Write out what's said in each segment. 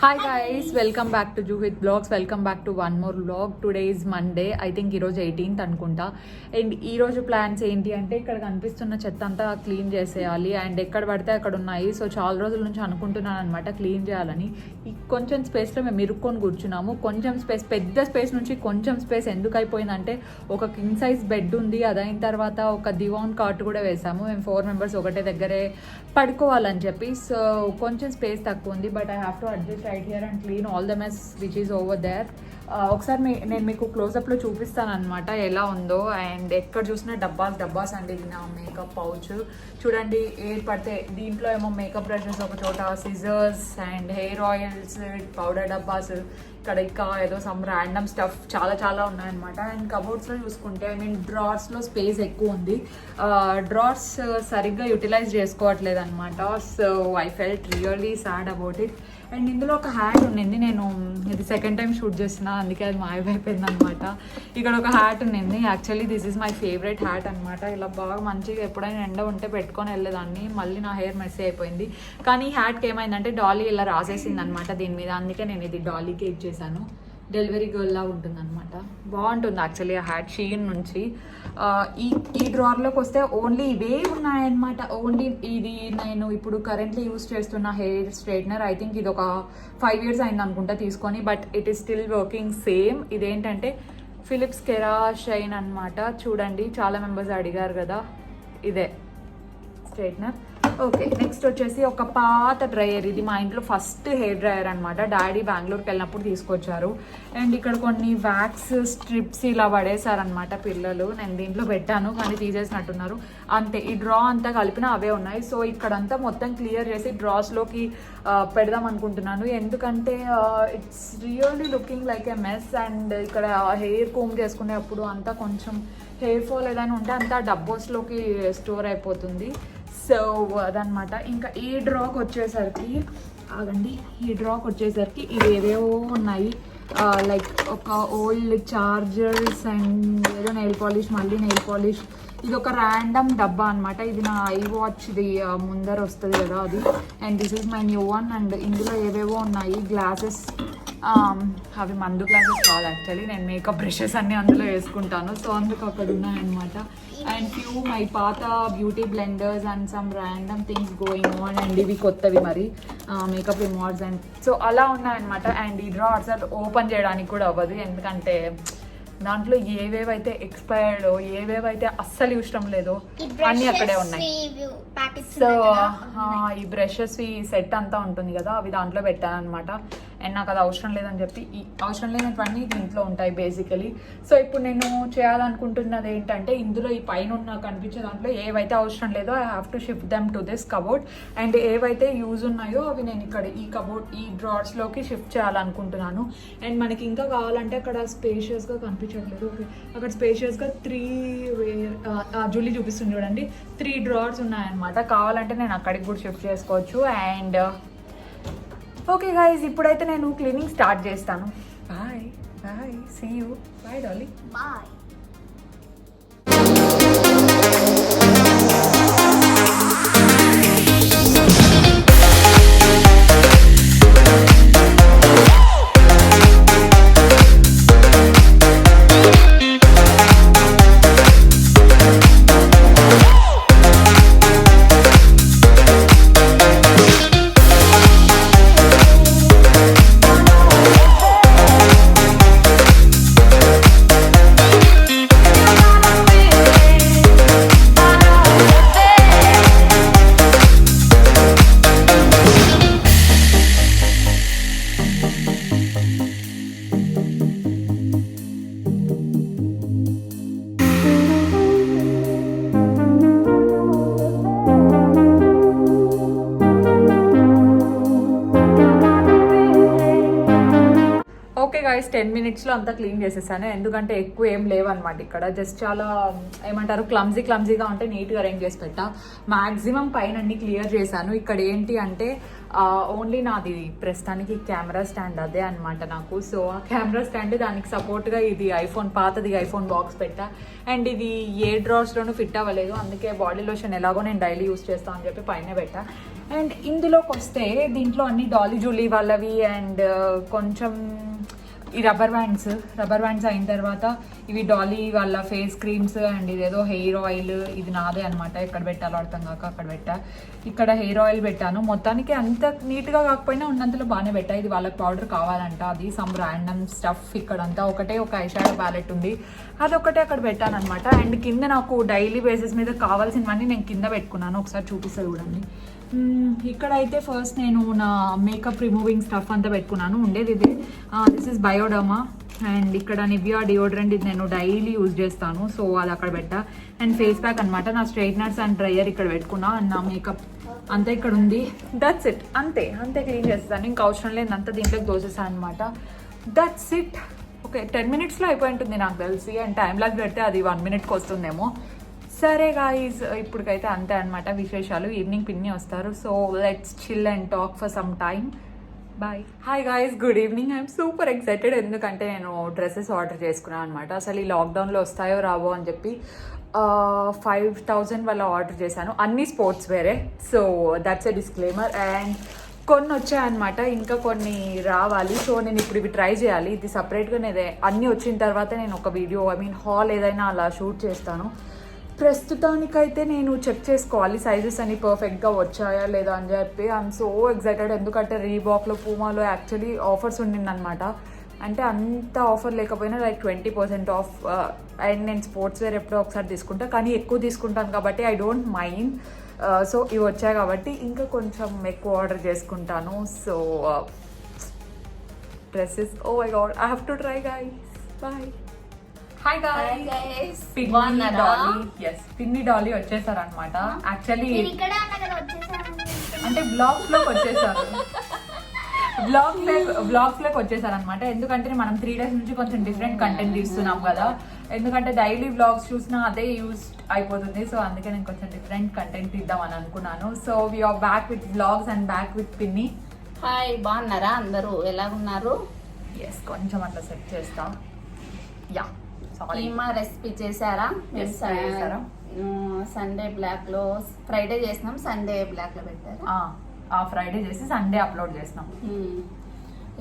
Hi guys, welcome back to Juhit Vlogs. Welcome back to one more vlog. Today is Monday. I think ఈరోజు 18th అనుకుంటా. And ఈరోజు plans ఏంటి అంటే ఇక్కడ కనిపిస్తున్న చెత్త అంతా క్లీన్ చేసేయాలి. అండ్ ఎక్కడ పడితే అక్కడ ఉన్నాయి. సో చాలా రోజుల నుంచి అనుకుంటున్నాను అనమాట క్లీన్ చేయాలని. ఈ కొంచెం స్పేస్లో మేము ఇరుక్కొని కూర్చున్నాము. కొంచెం స్పేస్, పెద్ద స్పేస్ నుంచి కొంచెం స్పేస్ ఎందుకు అయిపోయిందంటే ఒక కింగ్ సైజ్ బెడ్ ఉంది. అదైన తర్వాత ఒక దివాన్ కాట్ కూడా వేసాము. మేము 4 members ఒకటే దగ్గరే పడుకోవాలని చెప్పి. సో కొంచెం స్పేస్ తక్కువ ఉంది. But I have to adjust right here and clean all the mess which is over there. ఒకసారి నేను మీకు క్లోజప్లో చూపిస్తాను అనమాట ఎలా ఉందో. అండ్ ఎక్కడ చూసినా డబ్బాస్ అండి. ఇది నా మేకప్ పౌచ్ చూడండి. ఏది పడితే దీంట్లో ఏమో మేకప్ బ్రషెస్ ఒక చోట, scissors and hair oils, powder డబ్బాస్, ఇక్కడ ఇంకా ఏదో సమ్ ర్యాండమ్ స్టఫ్ చాలా ఉన్నాయన్నమాట. అండ్ కబోర్డ్స్లో చూసుకుంటే డ్రార్స్లో స్పేస్ ఎక్కువ ఉంది. డ్రార్స్ సరిగ్గా యూటిలైజ్ చేసుకోవట్లేదు అనమాట. So I felt really sad about it. And ఇందులో ఒక హ్యాట్ ఉండింది. నేను ఇది సెకండ్ టైం షూట్ చేసిన, అందుకే అది మాయమైపోయింది అనమాట. ఇక్కడ ఒక హ్యాట్ ఉండింది. Actually this is my favourite hat అనమాట. ఇలా బాగా మంచిగా ఎప్పుడైనా ఎండ ఉంటే పెట్టుకొని వెళ్ళేదాన్ని. మళ్ళీ నా హెయిర్ మెస్సీ అయిపోయింది. కానీ ఈ హ్యాట్కి ఏమైందంటే డాలీ ఇలా రాసేసింది అనమాట దీని మీద. అందుకే నేను ఇది డాలీకి ఇచ్చేసాను. డెలివరీ గర్ల్ లా ఉంటుంది అనమాట. బాగుంటుంది యాక్చువల్లీ ఆ హ్యాట్ షీన్ నుంచి. ఈ డ్రార్లోకి వస్తే ఓన్లీ ఇవే ఉన్నాయన్నమాట. ఓన్లీ ఇది నేను ఇప్పుడు కరెంట్లీ యూస్ చేస్తున్న హెయిర్ స్ట్రైట్నర్. ఐ థింక్ ఇది ఒక 5 years అయింది అనుకుంటా తీసుకొని. But it is still working same. ఇదేంటంటే ఫిలిప్స్ కెరా షైన్ అనమాట. చూడండి, చాలా మెంబర్స్ అడిగారు కదా, ఇదే స్ట్రైట్నర్. ఓకే, నెక్స్ట్ వచ్చేసి ఒక పాత డ్రయర్. ఇది మా ఇంట్లో ఫస్ట్ హెయిర్ డ్రయర్ అనమాట. డాడీ బెంగళూరుకి వెళ్ళినప్పుడు తీసుకొచ్చారు. అండ్ ఇక్కడ కొన్ని వ్యాక్స్ స్ట్రిప్స్ ఇలా పడేశారనమాట పిల్లలు. నేను దీంట్లో పెట్టాను కానీ తీసేసినట్టున్నారు. అంతే, ఈ డ్రా అంతా కలిపిన అవే ఉన్నాయి. సో ఇక్కడంతా మొత్తం క్లియర్ చేసి డ్రాస్లోకి పెడదాం అనుకుంటున్నాను. ఎందుకంటే it's really looking like a mess. And ఇక్కడ హెయిర్ కోమ్ చేసుకునేటప్పుడు అంతా కొంచెం హెయిర్ ఫాల్ ఏదైనా ఉంటే అంతా డబ్బోస్లోకి స్టోర్ అయిపోతుంది. సో అదనమాట. ఇంకా ఈ డ్రాక్ వచ్చేసరికి ఇవేవేవో ఉన్నాయి. లైక్ ఒక ఓల్డ్ చార్జర్స్ అండ్ ఏదో నెయిల్ పాలిష్. ఇది ఒక ర్యాండమ్ డబ్బా అనమాట. ఇది నా ఐ వాచ్ది ముందర వస్తుంది కదా అది. And this is my new one. And ఇందులో ఏవేవో ఉన్నాయి. గ్లాసెస్, అవి మందు గ్లాసెస్ కాదు యాక్చువల్లీ. నేను మేకప్ బ్రషెస్ అన్నీ అందులో వేసుకుంటాను. సో అందుకు అక్కడ ఉన్నాయన్నమాట. అండ్ ఫ్యూ మై పాత beauty blenders and some random things going on. And ఇవి కొత్తవి మరి మేకప్ రిమోట్స్. అండ్ సో అలా ఉన్నాయన్నమాట. అండ్ ఈ డ్రా అసలు ఓపెన్ చేయడానికి కూడా అవ్వదు. ఎందుకంటే దాంట్లో ఏవేవైతే ఎక్స్పైర్డ్, ఏవేవైతే అస్సలు ఇష్టం లేదో అన్నీ అక్కడే ఉన్నాయి. సో ఈ బ్రషెస్ సెట్ అంతా ఉంటుంది కదా, అవి దాంట్లో పెట్టాను అనమాట. అండ్ నాకు అది అవసరం లేదని చెప్పి ఈ అవసరం లేనటువంటి దీంట్లో ఉంటాయి బేసికలీ. సో ఇప్పుడు నేను చేయాలనుకుంటున్నది ఏంటంటే ఇందులో ఈ పైన ఉన్న కనిపించే దాంట్లో ఏవైతే అవసరం లేదో I have to shift them to this cupboard. And ఏవైతే యూజ్ ఉన్నాయో అవి నేను ఇక్కడ ఈ కబోర్డ్, ఈ డ్రార్స్లోకి షిఫ్ట్ చేయాలనుకుంటున్నాను. అండ్ మనకి ఇంకా కావాలంటే అక్కడ స్పేషియస్గా కనిపించట్లేదు. ఓకే, అక్కడ స్పేషియస్గా 3 జూలీ చూపిస్తుంది చూడండి, 3 డ్రార్స్ ఉన్నాయన్నమాట. కావాలంటే నేను అక్కడికి కూడా షిఫ్ట్ చేసుకోవచ్చు. అండ్ ఓకే గైస్, ఇప్పుడైతే నేను క్లీనింగ్ స్టార్ట్ చేస్తాను. Bye see you. Bye Dolly. Bye. Guys 10 minutesలో అంతా క్లీన్ చేసేసాను. ఎందుకంటే ఎక్కువ ఏం లేవన్నమాట ఇక్కడ. జస్ట్ చాలా ఏమంటారు క్లమ్జీగా ఉంటే నీట్గా అరేంజ్ చేసి పెట్టా. మ్యాక్సిమం పైన అన్ని క్లియర్ చేశాను. ఇక్కడ ఏంటి అంటే ఓన్లీ నాది ప్రస్తుతానికి కెమెరా స్టాండ్ అదే అనమాట నాకు. సో ఆ కెమెరా స్టాండ్ దానికి సపోర్ట్గా ఇది పాతది ఐఫోన్ బాక్స్ పెట్టా. అండ్ ఇది ఏ డ్రాస్లోనూ ఫిట్ అవ్వలేదు. అందుకే బాడీ లోషన్ ఎలాగో నేను డైలీ యూస్ చేస్తాను అని చెప్పి పైన పెట్టా. అండ్ ఇందులోకి వస్తే దీంట్లో అన్ని డాలీ జూలీ వాళ్ళవి అండ్ కొంచెం ఈ రబ్బర్ బ్యాండ్స్ అయిన తర్వాత ఇవి డాలీ వాళ్ళ ఫేస్ క్రీమ్స్ అండ్ ఇదేదో హెయిర్ ఆయిల్ ఇది నాదే అనమాట. ఎక్కడ పెట్టాలో అర్థం కాక అక్కడ పెట్టా. ఇక్కడ హెయిర్ ఆయిల్ పెట్టాను. మొత్తానికి అంత నీట్గా కాకపోయినా ఉన్నంతలో బాగానే పెట్టా. ఇది వాళ్ళకి పౌడర్ కావాలంట, అది సమ్ ర్యాండమ్ స్టఫ్. ఇక్కడంతా ఒకటే ఒక ఐషాడో ప్యాలెట్ ఉంది, అదొకటే అక్కడ పెట్టాను అనమాట. అండ్ కింద నాకు డైలీ బేసిస్ మీద కావాల్సినవన్నీ నేను కింద పెట్టుకున్నాను. ఒకసారి చూపిస్తా చూడండి. ఇక్కడైతే ఫస్ట్ నేను నా మేకప్ రిమూవింగ్ స్టఫ్ అంతా పెట్టుకున్నాను. ఉండేది ఇది. This is Bioderma. అండ్ ఇక్కడ నివియా డియోడ్రెంట్, ఇది నేను డైలీ యూజ్ చేస్తాను. సో అది అక్కడ పెట్టా. అండ్ ఫేస్ ప్యాక్ అనమాట. నా స్ట్రైట్నర్స్ అండ్ డ్రైయర్ ఇక్కడ పెట్టుకున్నా. అండ్ నా మేకప్ అంతా ఇక్కడ ఉంది. That's it. అంతే క్లీన్ చేస్తాను. ఇంకా అవసరం లేదు, అంతా దీంట్లోకి దోసేసాను అనమాట. That's it. ఓకే, 10 minutesలో అయిపోయి ఉంటుంది నాకు తెలిసి. అండ్ టైం లాగ్ పెడితే అది 1 minuteకి వస్తుందేమో. సరే గాయ్స్, ఇప్పటికైతే అంతే అనమాట విశేషాలు. ఈవినింగ్ పిన్ని వస్తారు. So let's chill and talk for some time. Bye. Hi guys, good evening. I'm super excited. ఎందుకంటే నేను డ్రెస్సెస్ ఆర్డర్ చేసుకున్నాను అనమాట. అసలు ఈ లాక్డౌన్లో వస్తాయో రావో అని చెప్పి 5,000 వల్ల ఆర్డర్ చేశాను. అన్ని స్పోర్ట్స్ వేరే. So that's a disclaimer. And కొన్ని వచ్చాయన్నమాట, ఇంకా కొన్ని రావాలి. సో నేను ఇప్పుడు ఇవి ట్రై చేయాలి. ఇది సపరేట్గా నేనే అన్నీ వచ్చిన తర్వాత నేను ఒక వీడియో హాల్ ఏదైనా అలా షూట్ చేస్తాను. ప్రస్తుతానికైతే నేను చెక్ చేసుకోవాలి సైజెస్ అన్ని పర్ఫెక్ట్గా వచ్చాయా లేదా అని చెప్పి. I'm so excited. ఎందుకంటే రీబాక్లో పూమాలో యాక్చువల్లీ ఆఫర్స్ ఉండిందనమాట. అంటే అంత ఆఫర్ లేకపోయినా లైక్ 20% ఆఫ్. అండ్ నేను స్పోర్ట్స్ వేర్ ఎప్పుడో ఒకసారి తీసుకుంటా, కానీ ఎక్కువ తీసుకుంటాను కాబట్టి ఐ డోంట్ మైండ్. సో ఇవి వచ్చాయి కాబట్టి ఇంకా కొంచెం ఎక్కువ ఆర్డర్ చేసుకుంటాను. So dresses, oh my god, I have to try guys. Bye. Hi guys, పిన్ని డాలీ వచ్చేసారు అనమాట. యాక్చువల్లీ అంటే బ్లాగ్స్ లోకి వచ్చేసారు. బ్లాగ్స్ లోకి వచ్చేసారు అనమాట. ఎందుకంటే మనం 3 days నుంచి కొంచెం డిఫరెంట్ కంటెంట్ తీస్తున్నాం కదా. ఎందుకంటే డైలీ బ్లాగ్స్ చూసినా అదే యూజ్ అయిపోతుంది. సో అందుకే నేను కొంచెం డిఫరెంట్ కంటెంట్ ఇద్దామని అనుకున్నాను. So we're back with vlogs and back with పిన్ని. హాయ్, బాగున్నారా అందరూ? ఎలా ఉన్నారు? ఎస్, కొంచెం అట్లా సెట్ చేస్తా. యా, కీమా రెసిపీ చేశారా? సండే బ్లాక్ లో, ఫ్రైడే చేసినాం, సండే బ్లాక్ లో పెట్టారు. ఫ్రైడే చేసి సండే అప్లోడ్ చేసినాం.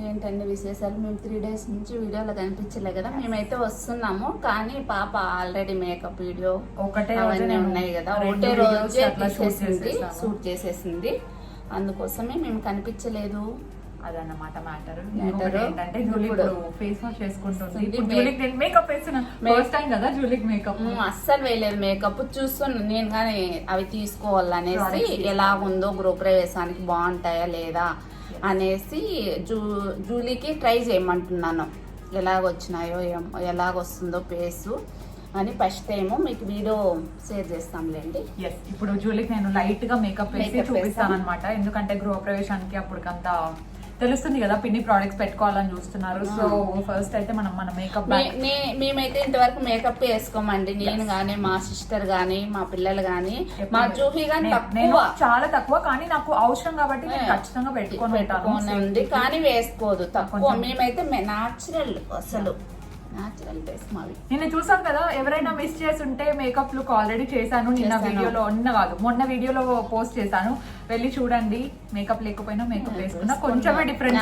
ఏంటండి విశేషాలు? మేము 3 days నుంచి వీడియోలో కనిపించలే కదా. మేమైతే వస్తున్నాము, కానీ పాప ఆల్రెడీ మేకప్ వీడియో ఒకటే అవన్నీ ఉన్నాయి కదా, ఒకటే రోజే తీసేసింది, షూట్ చేసేసింది. అందుకోసమే మేము కనిపించలేదు. అదన్నమాట మ్యాటర్. ఏంటంటే జూలీ ఫేస్ వాష్ చేసుకుంటుంది. మేకప్ వేస్తున్నా, ఫస్ట్ టైం కదా జూలీకి మేకప్. అస్సలు వేయలేదు మేకప్. చూస్తున్నా నేను కానీ అవి తీసుకోవాలనేసి, ఎలా ఉందో గృహప్రవేశానికి బాగుంటాయా లేదా అనేసి జూలీకి ట్రై చేయమంటున్నాను. ఎలాగొచ్చినాయో ఎలాగొస్తుందో ఫేసు అని ఫస్ట్ టైము మీకు వీడియో షేర్ చేస్తాంలేండి. ఇప్పుడు జూలీకి నేను లైట్ గా మేకప్ వేసి చూపిస్తాను అనమాట. ఎందుకంటే గృహప్రవేశానికి అప్పటికంతా తెలుస్తుంది కదా, పిన్ని ప్రోడక్ట్స్ పెట్టుకోవాలని చూస్తున్నారు. సో ఫస్ట్ అయితే మన మేకప్, మేమైతే ఇంతవరకు మేకప్ వేసుకోమండి. నేను గానీ, మా సిస్టర్ గానీ, మా పిల్లలు గానీ, మా జూహీ గానీ చాలా తక్కువ. కానీ నాకు అవసరం కాబట్టి నేను ఖచ్చితంగా పెట్టుకోను, కానీ వేసుకోదు తక్కువ. మేమైతే నాచురల్, అసలు నాచురల్ ఫేస్ మాది. నిన్న చూసాం కదా, ఎవరైనా మిస్ చేసి ఉంటే మేకప్ లుక్ ఆల్రెడీ చేశాను. మొన్న వీడియోలో పోస్ట్ చేశాను, వెళ్ళి చూడండి. మేకప్ లేకపోయినా మేకప్ వేసుకున్నా కొంచెమే డిఫరెన్స్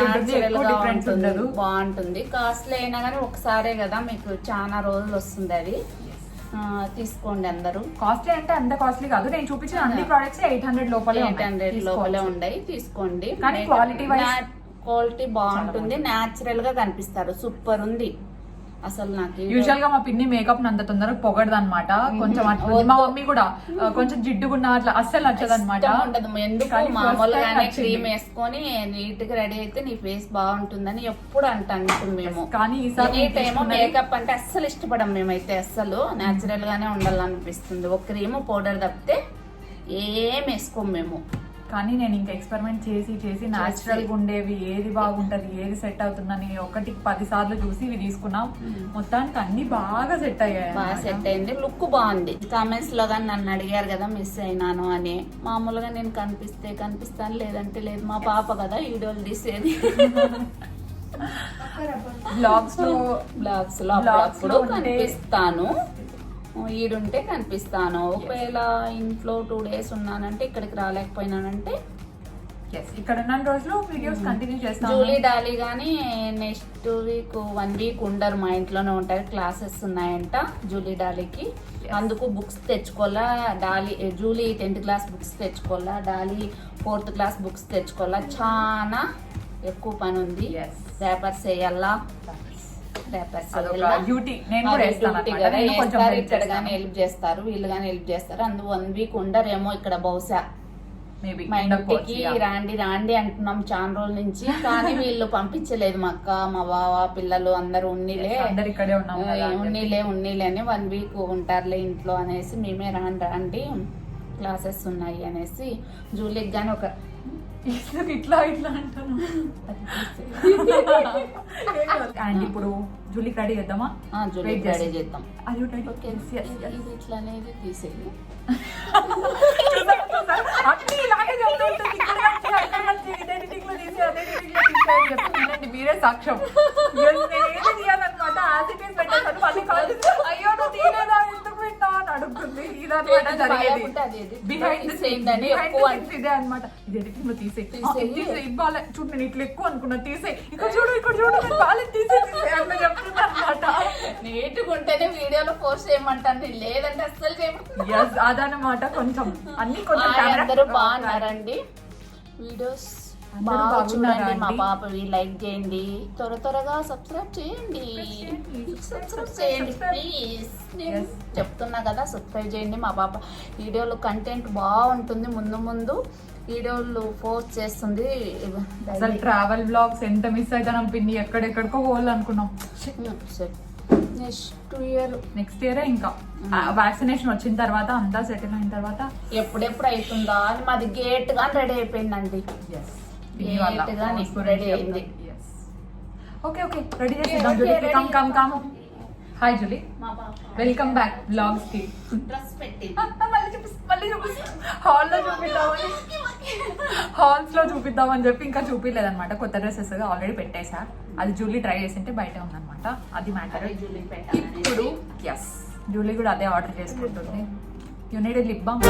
ఉంటుంది, బాగుంటుంది. కాస్ట్లీ అయినా కానీ ఒకసారే కదా, మీకు చాలా రోజులు వస్తుంది. అది తీసుకోండి అందరూ. కాస్ట్లీ అంటే అంత కాస్ట్లీ కాదు. నేను చూపించిన అన్ని ప్రొడక్ట్స్ 800 లోపలే ఉన్నాయి. తీసుకోండి. కానీ క్వాలిటీ బాగుంటుంది, న్యాచురల్ గా కనిపిస్తారు. సూపర్ ఉంది అసలు. నాకు యూజువల్ గా మా పిన్ని మేకప్ అంత తొందరగా పొగడదు అనమాట. కొంచెం మా మమ్మీ కూడా కొంచెం జిడ్డుగున్న అట్లా అస్సలు నచ్చదు అనమాట. ఎందుకు మామూలుగానే క్రీమ్ వేసుకొని నీట్ గా రెడీ అయితే నీ ఫేస్ బాగుంటుందని ఎప్పుడు అంటాం మేము. కానీ ఈసారి మేకప్ అంటే అస్సలు ఇష్టపడం మేమైతే. అస్సలు న్యాచురల్ గానే ఉండాలనిపిస్తుంది. ఒక క్రీమ్ పౌడర్ తప్పితే ఏం వేసుకోము మేము. కానీ నేను ఇంకా ఎక్స్పెరిమెంట్ చేసి న్యాచురల్గా ఉండేవి ఏది బాగుంటది ఏది సెట్ అవుతుందని ఒకటికి 10 సార్లు చూసి ఇవి తీసుకున్నాం. మొత్తానికి అన్ని బాగా సెట్ అయ్యాయి. బాగా సెట్ అయింది, లుక్ బాగుంది. కామెంట్స్ లో కానీ నన్ను అడిగారు కదా మిస్ అయినాను అని. మామూలుగా నేను కనిపిస్తాను, లేదంటే లేదు. మా పాప కదా వీడియోలు తీసేది. బ్లాగ్స్ లో అప్పుడప్పుడు కనిపిస్తాను, ఈడుంటే కనిపిస్తాను. ఒకవేళ ఇంట్లో 2 days ఉన్నానంటే, ఇక్కడికి రాలేకపోయినానంటే ఇక్కడ ఉన్న రోజులు వీడియోస్ కంటిన్యూ చేస్తాను. జూలీ డాలీ గానీ నెక్స్ట్ వీక్ 1 week ఉండరు, మా ఇంట్లోనే ఉంటారు. క్లాసెస్ ఉన్నాయంట జూలీ డాలీకి. అందుకు బుక్స్ తెచ్చుకోవాలా. జూలీ 10th class బుక్స్ తెచ్చుకోవాలా, డాలీ 4th class బుక్స్ తెచ్చుకోవాలా. చాలా ఎక్కువ పని ఉంది. రేపర్స్ వేయాలా, ఇక్కడ గానీ హెల్ప్ చేస్తారు, వీళ్ళు గానీ హెల్ప్ చేస్తారు. అందు 1 week ఉండరేమో ఇక్కడ బహుశా. మా ఇంటికి రాండి అంటున్నాం చాలా రోజుల నుంచి, కానీ వీళ్ళు పంపించలేదు. మా అక్క, మా బావ, పిల్లలు అందరూ ఉన్నీలే అని 1 week ఉంటారులే ఇంట్లో అనేసి మేమే రాండి క్లాసెస్ ఉన్నాయి అనేసి. జూలీకి గానీ ఒక ఇట్లా అంటాను. అండ్ ఇప్పుడు జూలీ రెడీ చేద్దామా? జూలీ రెడీ చేద్దాం. ఇది ఇట్లా అనేది తీసేది. మీరే సాక్ష్యం. తీయాలన్నమాట. అయ్యో నువ్వు తీయలేదా, ఎందుకు పెట్టావు అని అడుగుతుంది. ఇదన్నమాట జరిగేది. ఇదే అనమాట. ఇది ఎడిటింగ్ లో తీసే ఇవ్వాలి. చూడు నేను ఇట్లా ఎక్కువ అనుకున్నా, తీసే ఇక్కడ చూడు తీసే అట్లా చెప్తుంది అనమాట. నీట్గా ఉంటేనే వీడియోలో పోస్ట్ చేయమంటాను, లేదంటే అస్సలు చేయమంటాను. అదనమాట. కొంచెం అన్ని కొంచెం అందరూ బాగున్నారండి. వీడియోస్ బాగున్నారండి. మా పాపవి లైక్ చేయండి, త్వరగా సబ్స్క్రైబ్ చేయండి ప్లీజ్. నేను చెప్తున్నా కదా, సబ్స్క్రైబ్ చేయండి. మా పాప వీడియోలు కంటెంట్ బాగుంటుంది. ముందు వీడియోలు పోస్ట్ చేస్తుంది. అసలు ట్రావెల్ బ్లాగ్స్ ఎంత మిస్ అవుతాం పిన్ని. ఎక్కడెక్కడికో పోవాలనుకున్నాం. నెక్స్ట్ ఇయర్ ఇంకా వ్యాక్సినేషన్ వచ్చిన తర్వాత అంతా సెటిల్ అయిన తర్వాత ఎప్పుడెప్పుడు అవుతుందా అని మాది గేట్ గా రెడీ అయిపోయిందండి. రెడీ అయింది. ఓకే రెడీ చేసేద్దాం. Come hi Julie, welcome back vlogs కి. హాల్స్ లో చూపిద్దామని చెప్పి ఇంకా చూపిలేదన్నమాట. కొత్త డ్రెస్సెస్ ఆల్రెడీ పెట్టేసా. అది జూలీ ట్రై చేసింటే బయట ఉందన్నమాట. అది మ్యాటర్. ఇప్పుడు జూలీ కూడా అదే ఆర్డర్ చేసుకుంటుంది. You need lip balm.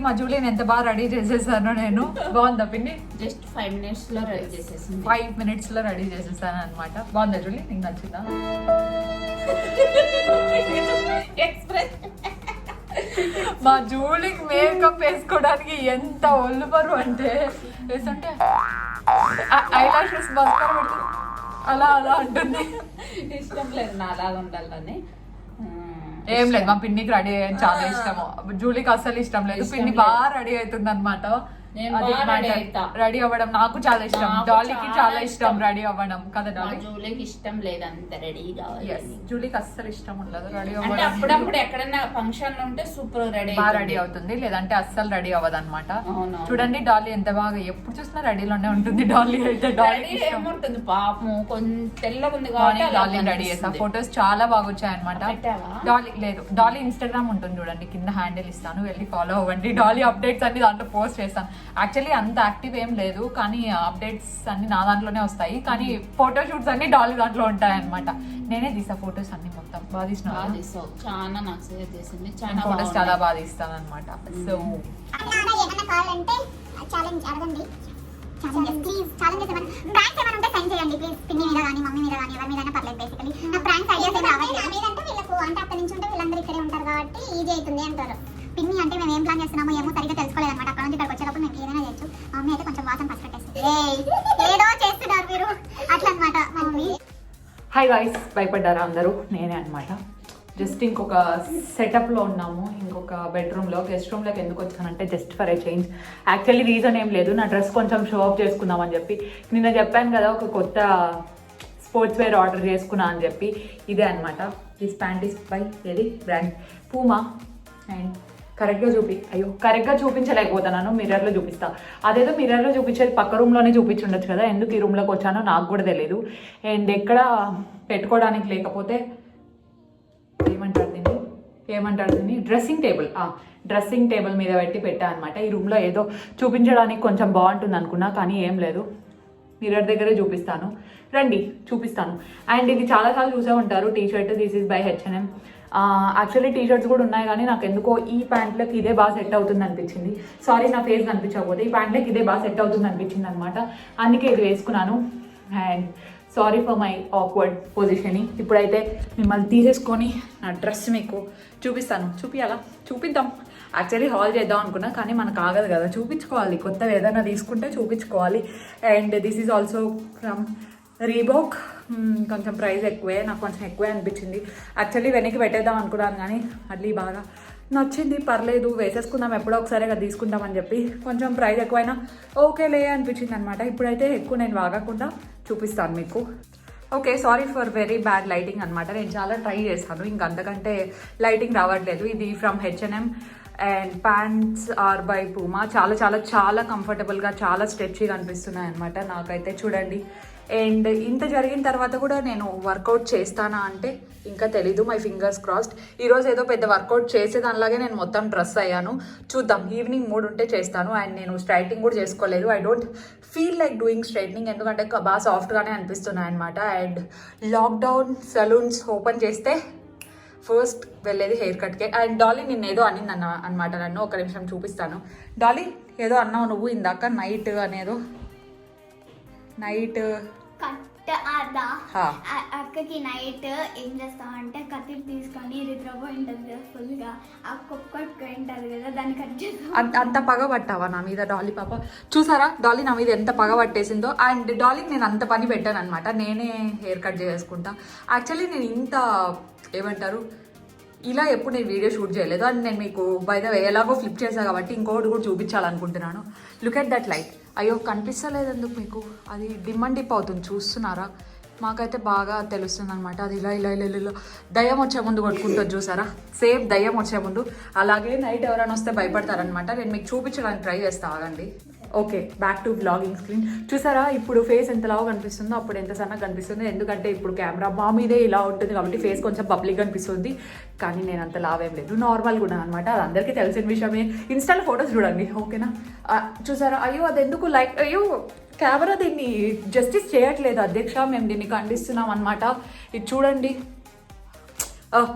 మా జూలీని ఎంత బాగా రెడీ చేసేసాను నేను. బాగుందా పిన్ని? జస్ట్ 5 minutes లో రెడీ చేసేసాను. 5 minutes లో రెడీ చేసేసాను అనమాట. బాగుందా జూలీ? నీకు నచ్చిందా? మా జూలీకి మేకప్ వేసుకోవడానికి ఎంత ఒళ్ళుపరు అంటే వేస్తుంటే ఐ లాషెస్ బస్కర్ పెడుతుంది, అలా అంటుంది. ఇష్టం లేదు నా అలాగా ఉండాలని. ఏం లేదు, మా పిన్నికి రెడీ అయ్యని చాలా ఇష్టము. జూలీకి అస్సలు ఇష్టం లేదు. పిన్ని బాగా రెడీ అవుతుంది అనమాట. రెడీ అవ్వడం నాకు చాలా ఇష్టం, డాలీకి చాలా ఇష్టం రెడీ అవ్వడం కదా. డాలీ జూలీకి ఇష్టం లేదు అంత రెడీ కావాలి. జూలీకి అస్సలు ఇష్టం ఉండదు రెడీ అవ్వడం. అప్పుడప్పుడు ఎక్కడైనా ఫంక్షన్ ఉంటే సూపర్ రెడీ అవుతుంది, లేదంటే అస్సలు రెడీ అవ్వదు అనమాట. చూడండి డాలీ ఎంత బాగా ఎప్పుడు చూసినా రెడీలోనే ఉంటుంది. డాలీ అయితే డాలీ ఏముంటుంది పాపం, కొంచెం తెల్లగా ఉంది కాబట్టి డాలీ రెడీ చేసా. ఫొటోస్ చాలా బాగా వచ్చాయి అనమాట. డాలీ లేదు, డాలీ ఇన్స్టాగ్రామ్ ఉంటుంది చూడండి, కింద హ్యాండిల్ ఇస్తాను, వెళ్ళి ఫాలో అవ్వండి. డాలీ అప్డేట్స్ అన్ని దాంట్లో పోస్ట్ చేస్తాను. యాక్చువల్లీ అంత యాక్టివ్ ఏం లేదు, కానీ అప్డేట్స్ అన్ని నా దాంట్లోనే వస్తాయి. కానీ ఫోటో షూట్స్ అన్ని డాలీ దాంట్లో ఉంటాయి అనమాట. నేనే తీసా ఫొటోస్ అన్ని, మొత్తం బాగా తీసిన. చాలా నాకు షేర్ చేసింది, ఫొటోస్ చాలా బాగా తీస్తాను అనమాట. సో పిన్ని అంటే చేస్తున్నామో ఏమో సరిగ్గా తెలుసుకోలేదు అనమాట. అక్కడ నుంచి ఇక్కడికి వచ్చేటప్పుడు మేము ఏదైనా చేయొచ్చు. మా మమ్మీ అయితే కొంచెం వాసన పసి పెట్టేస్తుంది. ఏదో చేస్తున్నారు మీరు అట్లా అనమాట మా మమ్మీ. హాయ్ గాయ్స్, భయపడ్డారా అందరూ? నేనే అనమాట. జస్ట్ ఇంకొక సెటప్లో ఉన్నాము, ఇంకొక బెడ్రూమ్లో. గెస్ట్ రూమ్లోకి ఎందుకు వచ్చానంటే just for a change. Actually reason ఏం లేదు, నా డ్రెస్ కొంచెం షో ఆఫ్ చేసుకుందామని చెప్పి. నిన్న చెప్పాను కదా ఒక కొత్త స్పోర్ట్స్ వేర్ ఆర్డర్ చేసుకున్నా అని చెప్పి. ఇదే అనమాట. దిస్ ప్యాంట్ ఇస్ బై ఏది బ్రాండ్ పూమా. అండ్ కరెక్ట్గా కరెక్ట్గా చూపించలేకపోతున్నాను, మిర్రర్లో చూపిస్తా. అదేదో మిర్రర్లో చూపించేది పక్క రూమ్లోనే చూపించుండొచ్చు కదా, ఎందుకు ఈ రూమ్లోకి వచ్చానో నాకు కూడా తెలియదు. అండ్ ఎక్కడ పెట్టుకోవడానికి లేకపోతే ఏమంటారు దీన్ని డ్రెస్సింగ్ టేబుల్ మీద పెట్టి పెట్టా అనమాట. ఈ రూమ్లో ఏదో చూపించడానికి కొంచెం బాగుంటుంది అనుకున్నా, కానీ ఏం లేదు. మిర్రర్ దగ్గరే చూపిస్తాను, రండి చూపిస్తాను. అండ్ ఇది చాలాసార్లు చూసే ఉంటారు, T shirt. This is by H&M. Actually T shirts కూడా ఉన్నాయి, కానీ నాకు ఎందుకో ఈ ప్యాంట్లోకి ఇదే బాగా సెట్ అవుతుంది అనిపించింది. సారీ, నా ఫేస్ కనిపించకపోతే ఈ ప్యాంట్లోకి ఇదే బాగా సెట్ అవుతుంది అనిపించింది అనమాట. అందుకే ఇది వేసుకున్నాను. And sorry for my awkward positioning. ఇప్పుడైతే మిమ్మల్ని తీసేసుకొని నా డ్రెస్ మీకు చూపిద్దాం. యాక్చువల్లీ హాల్ చేద్దాం అనుకున్నా, కానీ మనకు ఆగదు కదా, చూపించుకోవాలి. కొత్తవి ఏదైనా తీసుకుంటే చూపించుకోవాలి. And this is also from Reebok. కొంచెం ప్రైస్ ఎక్కువే, నాకు కొంచెం ఎక్కువే అనిపించింది. యాక్చువల్లీ వెనక్కి పెట్టేద్దాం అనుకున్నాను, కానీ మళ్ళీ బాగా నచ్చింది. పర్లేదు, వేసేసుకుందాం, ఎప్పుడో ఒకసారి కదా తీసుకుందామని చెప్పి. కొంచెం ప్రైస్ ఎక్కువైనా ఓకేలే అనిపించింది అనమాట. ఇప్పుడైతే ఎక్కువ నేను వాగకుండా చూపిస్తాను మీకు. Okay, sorry for very bad lighting అనమాట. నేను చాలా ట్రై చేశాను, ఇంకా అంతకంటే లైటింగ్ రావట్లేదు. ఇది from H&M and pants are by Puma. చాలా చాలా చాలా కంఫర్టబుల్గా, చాలా స్ట్రెచ్గా అనిపిస్తున్నాయి అనమాట నాకైతే. చూడండి. అండ్ ఇంత జరిగిన తర్వాత కూడా నేను వర్కౌట్ చేస్తానా అంటే ఇంకా తెలీదు. My fingers crossed. ఈరోజు ఏదో పెద్ద వర్కౌట్ చేసేదానిలాగే నేను మొత్తం డ్రెస్ అయ్యాను. చూద్దాం, ఈవినింగ్ మూడ్ ఉంటే చేస్తాను. అండ్ నేను స్ట్రైటింగ్ కూడా చేసుకోలేదు. I don't feel like doing straightening, ఎందుకంటే బాగా సాఫ్ట్గానే అనిపిస్తున్నాయి అనమాట. అండ్ లాక్డౌన్ సలూన్స్ ఓపెన్ చేస్తే ఫస్ట్ వెళ్ళేది హెయిర్ కట్కే. అండ్ డాలీ నిన్నేదో అనింది అనమాట నన్ను. ఒక నిమిషం చూపిస్తాను. డాలీ, ఏదో అన్నావు నువ్వు ఇందాక, నైట్ అక్కకి నైట్ ఏం చేస్తామంటే కత్తిరి తీసుకొని రిద్రబో ఉంటుంది కదా ఫుల్గా, ఆ కొట్టుకొని ఉంటుంది కదా, దాన్ని కట్ చేస్తాం. అంత పగ పట్టావా నా మీద డాలీ పాప? చూసారా డాలీ నా మీద ఎంత పగ పట్టేసిందో. అండ్ డాలీకి నేను అంత పని పెట్టాను అనమాట, నేనే హెయిర్ కట్ చేసుకుంటా. యాక్చువల్లీ నేను ఇంత ఏమంటారు ఇలా ఎప్పుడు నేను వీడియో షూట్ చేయలేదు. అండ్ నేను మీకు బై ద వే ఎలాగో ఫ్లిప్ చేశాను కాబట్టి ఇంకొకటి కూడా చూపించాలనుకుంటున్నాను. Look at that light. అయ్యో కనిపిస్తలేదు ఎందుకు మీకు? అది డిమ్ అండ్ డిప్ అవుతుంది, చూస్తున్నారా? మాకైతే బాగా తెలుస్తుంది అనమాట. అది ఇలా ఇలా ఇలా ఇలా దయ్యం వచ్చే ముందు కొట్టుకుంటుంది, చూసారా? సేమ్ దయ్యం వచ్చే ముందు. అలాగే నైట్ ఎవరైనా వస్తే భయపడతారనమాట. నేను మీకు చూపించడానికి ట్రై చేస్తా, ఆగండి. Okay, back to blogging screen. చూసారా ఇప్పుడు ఫేస్ ఎంత లావు కనిపిస్తుందో, అప్పుడు ఎంత సన్నగా కనిపిస్తుందో? ఎందుకంటే ఇప్పుడు కెమెరా మా మీదే ఇలా ఉంటుంది కాబట్టి ఫేస్ కొంచెం పబ్లిక్ కనిపిస్తుంది. కానీ నేను అంత లావేం లేదు, నార్మల్ కూడా అనమాట. అది అందరికీ తెలిసిన విషయమే. ఇన్స్టాలో ఫొటోస్ చూడండి, ఓకేనా? చూసారా? అయ్యో అది ఎందుకు అయ్యో కెమెరా దీన్ని జస్టిస్ చేయట్లేదు అధ్యక్ష, మేము దీన్ని ఖండిస్తున్నాం అనమాట. ఇది చూడండి,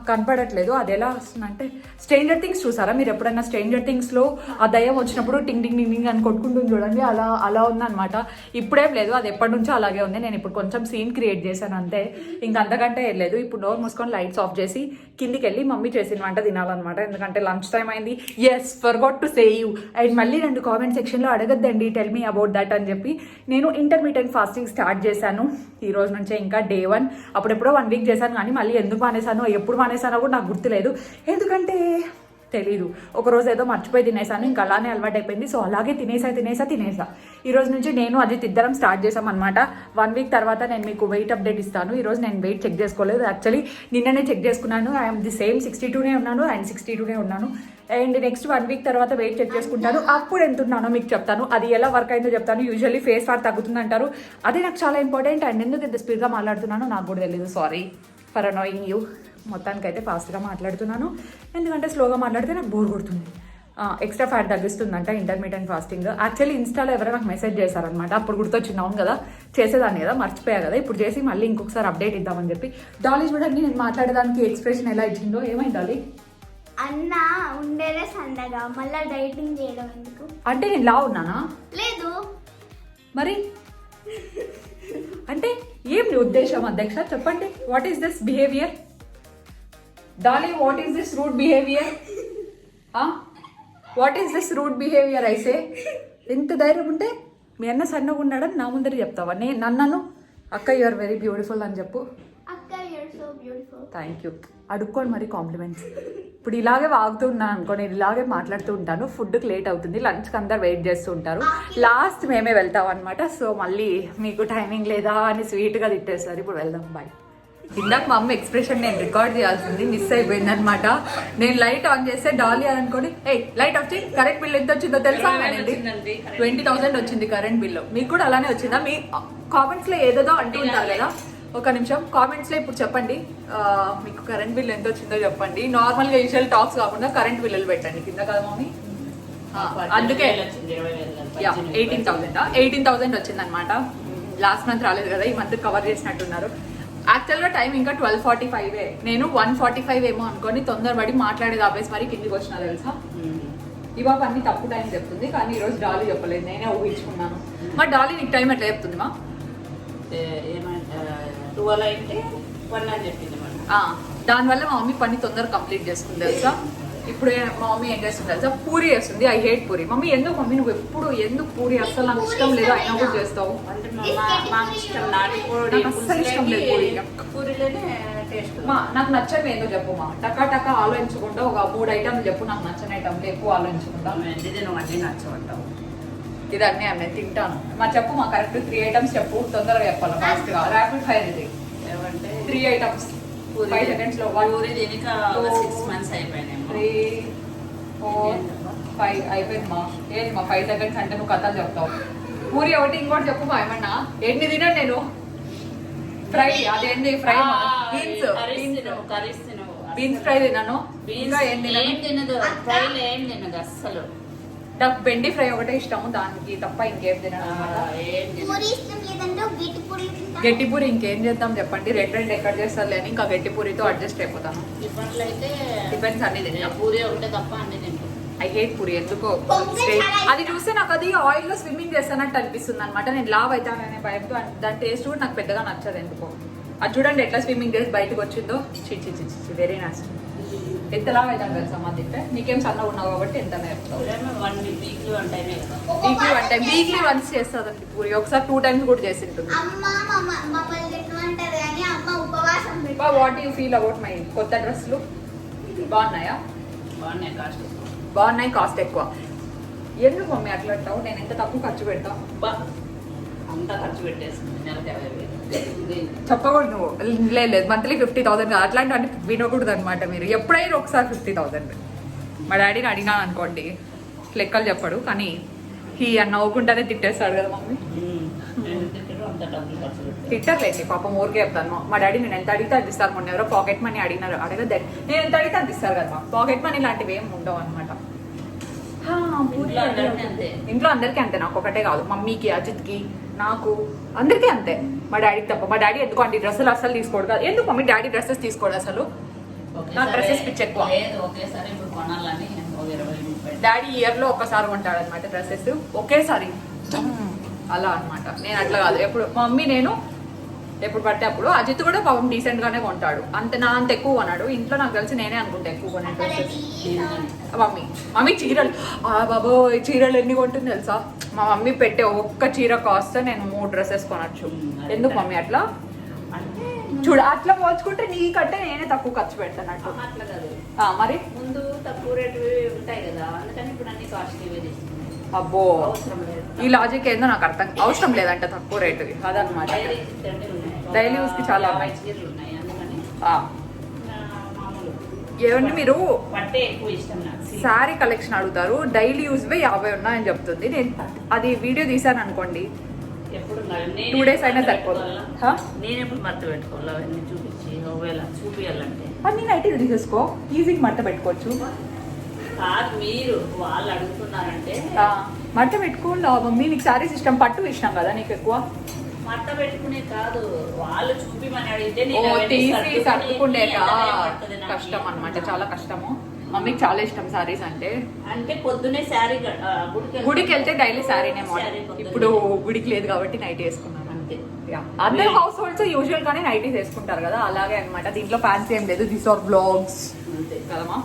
కనపడట్లేదు. అది ఎలా వస్తుందంటే స్ట్రేంజర్ థింగ్స్ చూసారా మీరు ఎప్పుడైనా? స్ట్రేంజర్ థింగ్స్లో ఆ దయ్యం వచ్చినప్పుడు టింగ్ టింగ్ టింగ్ అని కొట్టుకుంటుంది చూడండి, అలా ఉందన్నమాట. ఇప్పుడేం లేదు, అది ఎప్పటి నుంచో అలాగే ఉంది. నేను ఇప్పుడు కొంచెం సీన్ క్రియేట్ చేశాను అంతే, ఇంకా అంతకంటే లేదు. ఇప్పుడు డోర్ మూసుకొని లైట్స్ ఆఫ్ చేసి కిందికి వెళ్ళి మమ్మీ చేసిన వంట తినాలన్నమాట, ఎందుకంటే లంచ్ టైం అయింది. Yes, forgot to say you. And మళ్ళీ 2 కామెంట్ సెక్షన్లో అడగద్దండి టెల్ మీ అబౌట్ దట్ అని చెప్పి. నేను ఇంటర్మీడియట్ ఫాస్టింగ్ స్టార్ట్ చేశాను ఈ రోజు నుంచే, ఇంకా డే 1. అప్పుడెప్పుడో 1 వీక్ చేశాను, కానీ మళ్ళీ ఎందుకు మానేశాను, ఎప్పుడు మానేసానో కూడా నాకు గుర్తులేదు, ఎందుకంటే తెలీదు. ఒకరోజు ఏదో మర్చిపోయి తినేసాను, ఇంకా అలానే అలవాటు అయిపోయింది. సో అలాగే తినేసా. ఈ రోజు నుంచి నేను అది ఇద్దరం స్టార్ట్ చేసాం అనమాట. 1 వీక్ తర్వాత నేను మీకు వెయిట్ అప్డేట్ ఇస్తాను. ఈరోజు నేను వెయిట్ చెక్ చేసుకోలేదు, యాక్చువల్లీ నిన్ననే చెక్ చేసుకున్నాను. ఐఎమ్ ది సేమ్ 62 ఉన్నాను అండ్ 62 ఉన్నాను. అండ్ నెక్స్ట్ 1 వీక్ తర్వాత వెయిట్ చెక్ చేసుకుంటాను, అప్పుడు ఎంత ఉన్నానో మీకు చెప్తాను. అది ఎలా వర్క్ అయిందో చెప్తాను. యూజువల్లీ ఫేస్ వాట్ తగ్గుతుంది అంటారు, అది నాకు చాలా ఇంపార్టెంట్. అండ్ ఎందుకు ఇంత స్పీడ్గా మాట్లాడుతున్నానో నాకు కూడా తెలియదు, సారీ ఫర్ అనాయింగ్ యూ. మొత్తానికైతే ఫాస్ట్గా మాట్లాడుతున్నాను, ఎందుకంటే స్లోగా మాట్లాడితే నాకు బోర్ కొడుతుంది. ఎక్స్ట్రా ఫ్యాట్ తగ్గిస్తుందంట ఇంటర్మీడియట్ ఫాస్టింగ్. యాక్చువల్లీ ఇన్స్టాలో ఎవరైనా నాకు మెసేజ్ చేశారనమాట, అప్పుడు గుర్తొచ్చింది. అవును కదా, చేసేదాన్ని కదా, మర్చిపోయా కదా. ఇప్పుడు చేసి మళ్ళీ ఇంకొకసారి అప్డేట్ ఇద్దామని చెప్పి. డాలీ చూడండి నేను మాట్లాడేదానికి ఎక్స్ప్రెషన్ ఎలా ఇచ్చిందో. ఏమైంది డాలీ? అన్న ఉండేదే సందగా, మళ్ళీ డైటింగ్ చేయడం ఎందుకు? అంటే నేను లా ఉన్నానా? లేదు మరి అంటే ఏం నీ ఉద్దేశం అధ్యక్ష? చెప్పండి, what is this behaviour? Dolly, what is this rude behaviour? What is this rude behaviour అయితే ఎంత ధైర్యం ఉంటే మీ అన్న సన్నగా ఉన్నాడని నా ముందర చెప్తావా నేను నన్ను అక్క యు ఆర్ వెరీ బ్యూటిఫుల్ అని చెప్పు. అక్క you're so beautiful. Thank you. అడుక్కోండి మరి కాంప్లిమెంట్స్. ఇప్పుడు ఇలాగే వాగుతూ ఉన్నాను అనుకో, నేను ఇలాగే మాట్లాడుతూ ఉంటాను. ఫుడ్కి లేట్ అవుతుంది, లంచ్కి అందరు వెయిట్ చేస్తూ ఉంటారు. లాస్ట్ మేమే వెళ్తాం అనమాట. సో మళ్ళీ మీకు టైమింగ్ లేదా అని స్వీట్గా తిట్టేస్తారు. ఇప్పుడు వెళ్దాం, బాయ్. ఇందాక మా అమ్మ ఎక్స్ప్రెషన్ నేను రికార్డ్ చేయాల్సింది మిస్ అయిపోయింది అనమాట. నేను లైట్ ఆన్ చేస్తే డాలీ అని అనుకోని లైట్ ఆఫ్ చేయి, కరెంట్ బిల్ ఎంత వచ్చిందో తెలుసా అండి? 20,000 వచ్చింది కరెంట్ బిల్లు. మీకు కూడా అలానే వచ్చిందా? మీ కామెంట్స్లో ఏదేదో అంటూ ఉంటారు కదా. ఒక నిమిషం కామెంట్స్లో ఇప్పుడు చెప్పండి, మీకు కరెంట్ బిల్ ఎంత వచ్చిందో చెప్పండి. నార్మల్గా యూజువల్ టాక్స్ కాకుండా కరెంట్ బిల్లులు పెట్టండి కింద కదా మమ్మీ. అందుకే 18,000 వచ్చింది అనమాట. లాస్ట్ మంత్ రాలేదు కదా, ఈ మంత్ కవర్ చేసినట్టున్నారు. యాక్చువల్గా టైం ఇంకా 12:45. నేను 1:45 ఏమో అనుకొని తొందరపడి మాట్లాడేది ఆపేసి మరి కిందికి వచ్చినా తెలుసా. ఇవాళ అన్ని తప్పు టైం చెప్తుంది, కానీ ఈరోజు డాలీ చెప్పలేదు, నేనే ఊహించుకున్నాను. మా డాలీ నీకు టైం ఎట్లా చెప్తుంది మా? ఏమంటారు 12 అయితే 1 అని చెప్పింది. దానివల్ల మా మమ్మీ పని తొందరగా కంప్లీట్ చేసుకుంది తెలుసా. ఇప్పుడు మా మమ్మీ ఏం చేస్తుంది తెలుసా, పూరి చేస్తుంది. I hate puri. మమ్మీ ఎందుకు మమ్మీ నువ్వు ఎప్పుడు ఎందుకు పూరి అస్సలు నాకు ఇష్టం లేదు అయినా కూడా చేస్తావు? మాకు ఇష్టం నాటుకోడి అస్సలు ఇష్టం లేదు పూరి. పూరిలోనే టేస్ట్. నాకు నచ్చని ఏందో చెప్పు మా. టకా ఆలోచించుకుంటా ఒక 3 ఐటమ్లు చెప్పు, నాకు నచ్చని ఐటమ్లు ఎక్కువ ఆలోచించుకుంటా. నువ్వు అన్నీ నచ్చమంటావు. ఇది అన్నీ నేను తింటాను మా. చెప్పు మా, కరెక్ట్ 3 ఐటమ్స్ చెప్పు, తొందరగా చెప్పాలి ఫాస్ట్ గా. ర్యాపిడ్ ఫైర్ ఇది. ఏమంటే 3 ఐటమ్స్ 5 seconds లో. పూరి దీనికి 6 months అయిపోయినాయి. 3, 4, 5 అయిపోయింది మా. ఏంటి మా 5 seconds అంటే నువ్వు కథలు చెప్తావు. పూరి ఒకటి, ఇంకోటి చెప్పు మా. ఏమన్నా ఏంటి తినండి నేను. ఫ్రై, అదేంటి ఫ్రై? బీన్స్ ఫ్రై తిన్నాను. ఏం తినదు ఫ్రైలో, ఏం తినదు అస్సలు. నాకు బెండి ఫ్రై ఒకటే ఇష్టము, దానికి తప్ప ఇంకేం తినను. పూరి ఇష్టం లేదంటే గట్టి పూరి తింటా. గట్టి పూరి ఇంకేం చేద్దాం చెప్పండి, రెండు ఎక్కడ చేస్తారు అని ఇంకా గట్టి పూరితో అడ్జస్ట్ అయిపోతాను. టిఫిన్లు అయితే టిఫిన్స్ అన్ని తింటాను. పూరి ఒకటే తప్ప అన్ని తింటాను. I hate puri. ఎందుకో అది చూస్తే నాకు అది ఆయిల్ లో స్విమ్మింగ్ చేస్తానట్టు అనిపిస్తుంది అనమాట. నేను లావ్ అవుతాననే భయంతో దాని టేస్ట్ కూడా నాకు పెద్దగా నచ్చదు ఎందుకో. అది చూడండి ఎట్లా స్విమ్మింగ్ చేసి బయటకు వచ్చిందో. చి వెరీ నైస్. ఎంత లావ్ అవుతాను తెలుసా మా తింటే. నీకేం సన్నగా ఉన్నావు కాబట్టి ఎంత నేర్పుతావు. వీక్లీ వన్స్ చేస్తుందండి పూరి. ఒకసారి 2 times కూడా చేసి ఉంటుంది. What you feel about my కొత్త డ్రెస్లు? బాగున్నాయా? బాగున్నాయి, కాస్ట్ ఎక్కువ. ఎందుకు మమ్మీ అట్లా అంటావు? నేను ఎంత తక్కువ ఖర్చు పెడతా? అంతా ఖర్చు పెట్టేస్తుంది. నెలకు 50,000 చెప్పకూడదు నువ్వు. లేదు మంత్లీ 50,000 అట్లాంటివన్నీ వినకూడదు అనమాట. మీరు ఎప్పుడైనా ఒకసారి 50,000. మా డాడీని అడిగినాను అనుకోండి, లెక్కలు చెప్పాడు కానీ నవ్వుకుంటానే తిట్టేస్తాడు కదా మమ్మీ. తిట్టర్లేండి పాపం, ఊరికే చెప్తాను. మా డాడీ నేను ఎంత అడిగితే అది ఇస్తారు. మొన్న ఎవరో పాకెట్ మనీ అడిగినారు, అడగద్దు. నేను ఎంత అడిగితే అది ఇస్తారు కదా. పాకెట్ మనీ లాంటివి ఏమి ఉండవు అనమాట. ఇంట్లో అందరికీ అంతే, నాకు ఒకటే కాదు. మమ్మీకి, అజిత్కి, నాకు అందరికీ అంతే. మా డాడీకి తప్ప. మా డాడీ ఎందుకు అంటే డ్రెస్సులు అసలు తీసుకోడు కదా. ఎందుకు మమ్మీ డాడీ డ్రెస్సెస్ తీసుకోడు అసలు? నా డ్రెస్సెస్ పిచ్చి ఎక్కువ. డాడీ ఇయర్ లో ఒక్కసారి కొంటాడు అనమాట డ్రెస్సెస్, ఒకేసారి అలా అనమాట. నేను అట్లా కాదు. ఎప్పుడు మమ్మీ నేను ఎప్పుడు పడితే అప్పుడు. అజిత్ కూడా పాపం డీసెంట్ గానే కొంటాడు. అంత ఎక్కువ కొన్నాడు. ఇంట్లో నాకు తెలిసి నేనే అనుకుంటా ఎక్కువ కొనే డ్రెస్సెస్. మమ్మీ చీరలు, బాబో చీరలు ఎన్ని కొంటుంది తెలుసా? మా మమ్మీ పెట్టే ఒక్క చీర కాస్ట్ నేను 3 డ్రెస్సెస్ కొనొచ్చు. ఎందుకు మమ్మీ అట్లా? చూడ అట్లా పోల్చుకుంటే నీకంటే నేనే తక్కువ ఖర్చు పెడతానట్టు. అట్లా కాదు మరి ముందు తక్కువ రేటు ఉంటాయి కదా, అందుకని ఇప్పుడు అన్ని కాస్ట్లీ తీసుకున్నాను. అబ్బో ఈ లాజిక్ ఏందో నాకు అర్థం. అవసరం లేదంట తక్కువ రేటు అదనమాట. డైలీ యూస్ కి చాలా ఏమండి మీరు శారీ కలెక్షన్ అడుగుతారు, డైలీ యూస్ 50 ఉన్నాయని చెప్తుంది. నేను అది వీడియో తీసాను అనుకోండి, 2 days అయినా సరిపోదు. నేను ఎప్పుడు మడత పెట్టుకోవాలి అవన్నీ చూపించి చూపించాలంటే అన్ని నైట్ తీసేసుకో, ఈజీగా మడత పెట్టుకోవచ్చు. కాదు మీరు వాళ్ళు అడుగుతున్నారంటే మడత పెట్టుకోండి. మమ్మీ నీకు శారీస్ ఇష్టం, పట్టు ఇష్టం కదా నీకు ఎక్కువ. మడత పెట్టుకునే కాదు, వాళ్ళు చూపిమని అడిగితే తీసి సర్దుకుండే కష్టం అనమాట, చాలా కష్టము. మమ్మీకి చాలా ఇష్టం శారీస్ అంటే. అంటే పొద్దునే శారీ గుడికి వెళ్తే డైలీ శారీనే మోడల్. ఇప్పుడు గుడికి లేదు కాబట్టి నైట్ వేసుకున్నాను అంతే. అందరు హౌస్ హోల్డ్స్ యూజువల్ గానే నైటీస్ వేసుకుంటారు కదా, అలాగే అన్నమాట. దీంట్లో ఫ్యాన్సీ ఏం లేదు. దిస్ ఆర్ బ్లాగ్స్ కదమ్మా.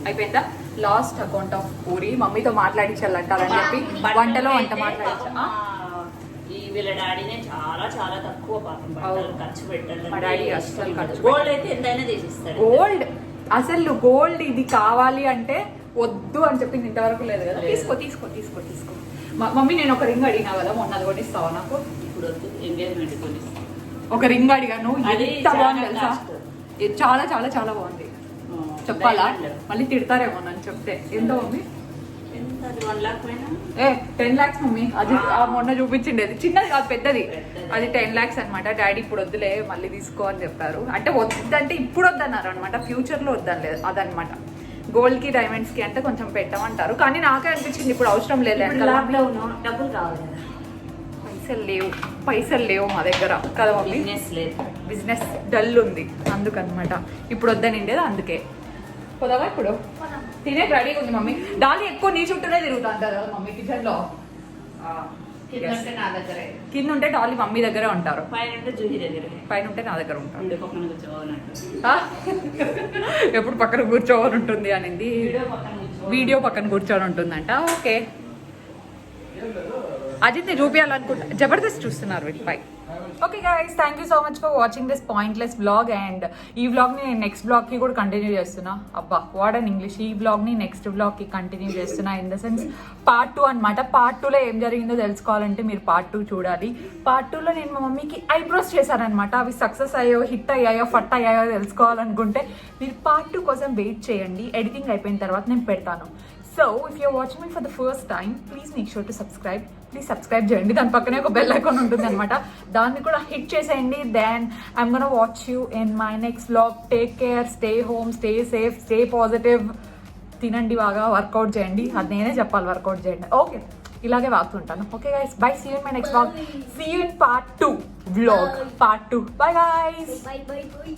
అయిపోయిందా? లాస్ట్ అకౌంట్ ఆఫ్ పూరి మమ్మీతో మాట్లాడించాలంటారని చెప్పి వంటలో వంట మాట్లాడించా. ఈ వీళ్ళ డాడీనే చాలా చాలా తక్కువ పాపం బట్టలు ఖర్చు పెట్టారు. మా డాడీ అసలు ఖర్చు గోల్డ్ అయితే ఎంతైనా తీసిస్తాడు. గోల్డ్ అసలు గోల్డ్ ఇది కావాలి అంటే వద్దు అని చెప్పింది ఇంతవరకు లేదు కదా. తీసుకో తీసుకో తీసుకో తీసుకో. మమ్మీ నేను ఒక రింగ్ అడిగినా కదా మొన్న, అది కొనిస్తావా నాకు? ఇప్పుడు వద్దు, ఎంగేజ్మెంట్ కొని ఒక రింగ్ అడిగాను, అది ఎంత బాగుంది చాలా తెలుసా? కాస్ట్. ఇది చాలా చాలా చాలా బాగుంది. చెప్పాలా? మళ్ళీ తిడతారేమో నన్ను చెప్తే. ఎంత మమ్మీ? ఎంత 1 lakh పైన? 10 lakhs మమ్మీ. అది మొన్న చూపించిండేది చిన్నది కాదు, పెద్దది. అది 10 lakhs అనమాట. డాడీ ఇప్పుడు వద్దులే మళ్ళీ తీసుకో అని చెప్పారు. అంటే వద్దంటే ఇప్పుడు వద్దన్నారు అనమాట, ఫ్యూచర్ లో వద్దనలేదు అదనమాట. గోల్డ్ కి డైమండ్స్ కి అంటే కొంచెం పెట్టమంటారు, కానీ నాకే అనిపించింది ఇప్పుడు అవసరం లేదు. లాక్డౌన్ డబ్బులు కావాలి కదా. పైసలు లేవు మా దగ్గర కదా మమ్మీ. బిజినెస్ లేదు, బిజినెస్ డల్ ఉంది అందుకనమాట. ఇప్పుడు వద్దనిండేది అందుకే. పోదావా ఇప్పుడు? తినే రెడీగా ఉంది మమ్మీ. డాలీ ఎక్కువ నీ చుట్టూనే తిరుగుతా అంటారు కదా మమ్మీ కిచెన్ లో. కింద నా దగ్గరే, కింద ఉంటే డాలీ మమ్మీ దగ్గరే ఉంటారు, పైన ఉంటే జూహి దగ్గర, పైన ఉంటే నా దగ్గర ఉంటారు. ఉండే పక్కన కూర్చోవాలంటే ఆ? ఎప్పుడు పక్కన కూర్చోవాలి ఉంటుంది అనింది. వీడియో పక్కన కూర్చొని ఉంటుందంట. ఓకే అజిత్ ని చూపించాలనుకుంటా. జబర్దస్త్ చూస్తున్నారు వీటిపై. Okay guys, thank you so much for watching this pointless blog. And ఈ బ్లాగ్ని నేను నెక్స్ట్ బ్లాగ్కి కూడా కంటిన్యూ చేస్తున్నా. అబ్బా వాట్ అండ్ ఇంగ్లీష్. ఈ బ్లాగ్ని నెక్స్ట్ బ్లాగ్కి కంటిన్యూ చేస్తున్నా. ఇన్ ద సెన్స్ పార్ట్ 2 అనమాట. పార్ట్ 2లో ఏం జరిగిందో తెలుసుకోవాలంటే మీరు పార్ట్ 2 చూడాలి. పార్ట్ 2లో నేను మా మమ్మీకి ఐబ్రోస్ చేశానమాట. అవి సక్సెస్ అయ్యో, హిట్ అయ్యాయో, ఫట్ అయ్యాయో తెలుసుకోవాలనుకుంటే మీరు పార్ట్ 2 కోసం వెయిట్ చేయండి. ఎడిటింగ్ అయిపోయిన తర్వాత నేను పెడతాను. So if you're watching me for the first time, please make sure to subscribe. Please subscribe చేయండి. దాని పక్కనే ఒక బెల్ ఐకాన్ ఉంటుంది అనమాట, దాన్ని కూడా హిట్ చేసేయండి. Then I'm gonna watch you in my next vlog. Take care, stay home, stay safe, stay positive. తినండి బాగా, వర్కౌట్ చేయండి. అది నేనే చెప్పాలి, వర్కౌట్ చేయండి. ఓకే, ఇలాగే వాగుతుంటాను. Okay guys, bye. See you in my next vlog. See you in part 2 vlog. Part 2. Bye guys. Bye bye bye.